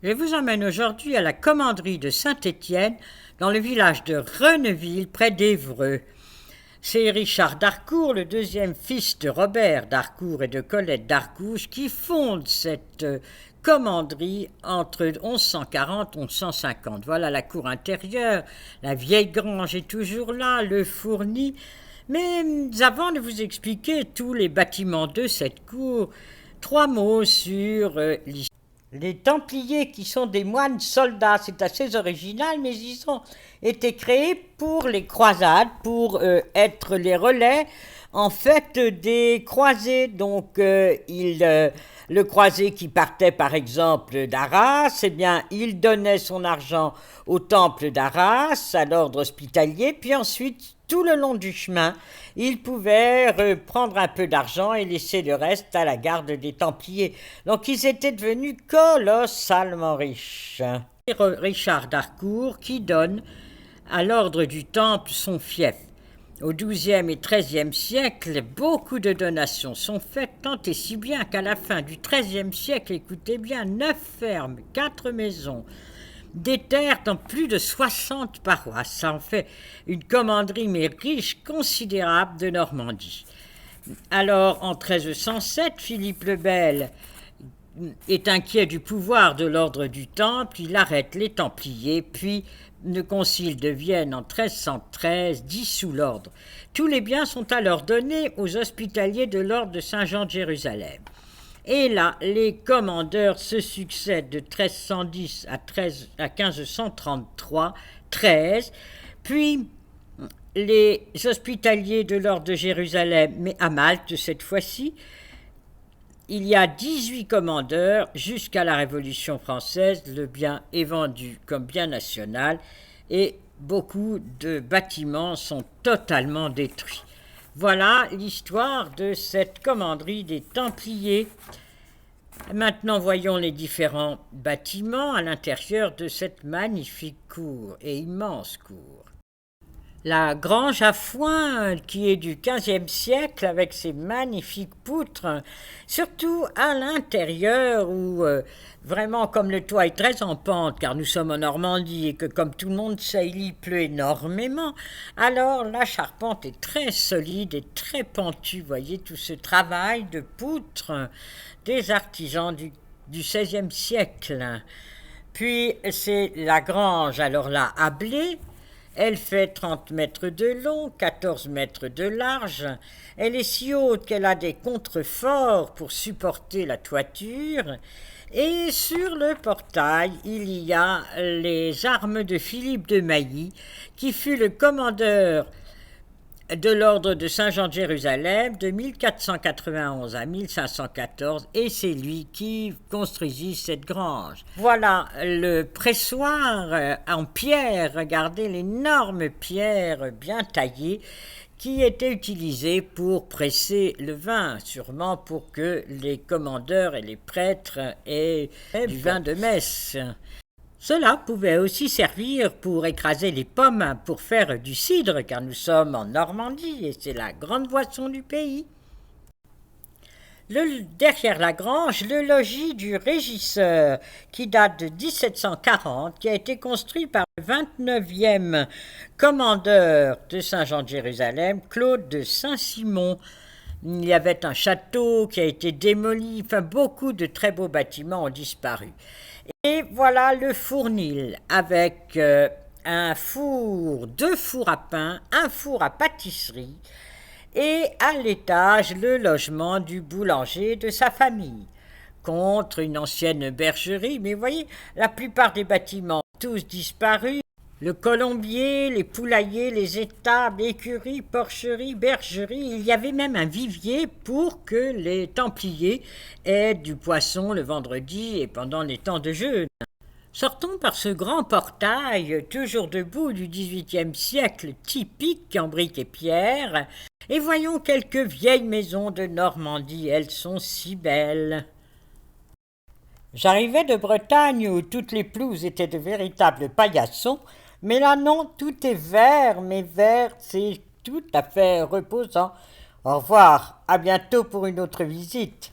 Je vous emmène aujourd'hui à la commanderie de Saint-Étienne, dans le village de Renneville, près d'Évreux. C'est Richard d'Harcourt, le deuxième fils de Robert d'Harcourt et de Colette d'Arcouche, qui fonde cette commanderie entre 1140 et 1150. Voilà la cour intérieure, la vieille grange est toujours là, le fourni. Mais avant de vous expliquer tous les bâtiments de cette cour, 3 mots sur l'histoire. Les Templiers, qui sont des moines soldats, c'est assez original, mais ils ont été créés pour les croisades, pour être les relais, en fait, des croisés. Donc, le croisé qui partait, par exemple, d'Arras, eh bien, il donnait son argent au temple d'Arras, à l'ordre hospitalier, puis ensuite, tout le long du chemin, il pouvait prendre un peu d'argent et laisser le reste à la garde des Templiers. Donc ils étaient devenus colossalement riches. Richard d'Harcourt qui donne à l'ordre du Temple son fief. Au XIIe et XIIIe siècle, beaucoup de donations sont faites, tant et si bien qu'à la fin du XIIIe siècle, écoutez bien, 9 fermes, 4 maisons, des terres dans plus de 60 paroisses. Ça en fait une commanderie, mais riche, considérable de Normandie. Alors, en 1307, Philippe le Bel est inquiet du pouvoir de l'ordre du Temple, il arrête les Templiers, puis le concile de Vienne en 1313 dissout l'ordre. Tous les biens sont alors donnés aux hospitaliers de l'ordre de Saint-Jean de Jérusalem. Et là, les commandeurs se succèdent de 1310 à 1533, 13, puis les hospitaliers de l'ordre de Jérusalem, mais à Malte cette fois-ci. Il y a 18 commandeurs jusqu'à la Révolution française. Le bien est vendu comme bien national et beaucoup de bâtiments sont totalement détruits. Voilà l'histoire de cette commanderie des Templiers. Maintenant, voyons les différents bâtiments à l'intérieur de cette magnifique cour et immense cour. La grange à foin, qui est du XVe siècle, avec ses magnifiques poutres, surtout à l'intérieur où, vraiment, comme le toit est très en pente, car nous sommes en Normandie et que, comme tout le monde sait, il y pleut énormément, alors la charpente est très solide et très pentue. Vous voyez tout ce travail de poutres des artisans du XVIe siècle. Puis, c'est la grange, alors là, à blé. Elle fait 30 mètres de long, 14 mètres de large. Elle est si haute qu'elle a des contreforts pour supporter la toiture. Et sur le portail, il y a les armes de Philippe de Mailly, qui fut le commandeur de l'ordre de Saint-Jean de Jérusalem de 1491 à 1514, et c'est lui qui construisit cette grange. Voilà le pressoir en pierre, regardez l'énorme pierre bien taillée qui était utilisée pour presser le vin, sûrement pour que les commandeurs et les prêtres aient du vin de messe. Cela pouvait aussi servir pour écraser les pommes, pour faire du cidre, car nous sommes en Normandie et c'est la grande boisson du pays. Derrière la grange, le logis du régisseur, qui date de 1740, qui a été construit par le 29e commandeur de Saint-Jean de Jérusalem, Claude de Saint-Simon. Il y avait un château qui a été démoli, enfin beaucoup de très beaux bâtiments ont disparu. Et voilà le fournil avec un four, 2 fours à pain, un four à pâtisserie et à l'étage le logement du boulanger de sa famille, contre une ancienne bergerie. Mais vous voyez, la plupart des bâtiments ont tous disparu. Le colombier, les poulaillers, les étables, écuries, porcheries, bergeries, il y avait même un vivier pour que les Templiers aient du poisson le vendredi et pendant les temps de jeûne. Sortons par ce grand portail, toujours debout du XVIIIe siècle, typique en briques et pierre, et voyons quelques vieilles maisons de Normandie, elles sont si belles. J'arrivais de Bretagne où toutes les pelouses étaient de véritables paillassons, mais là non, tout est vert, mais vert, c'est tout à fait reposant. Au revoir, à bientôt pour une autre visite.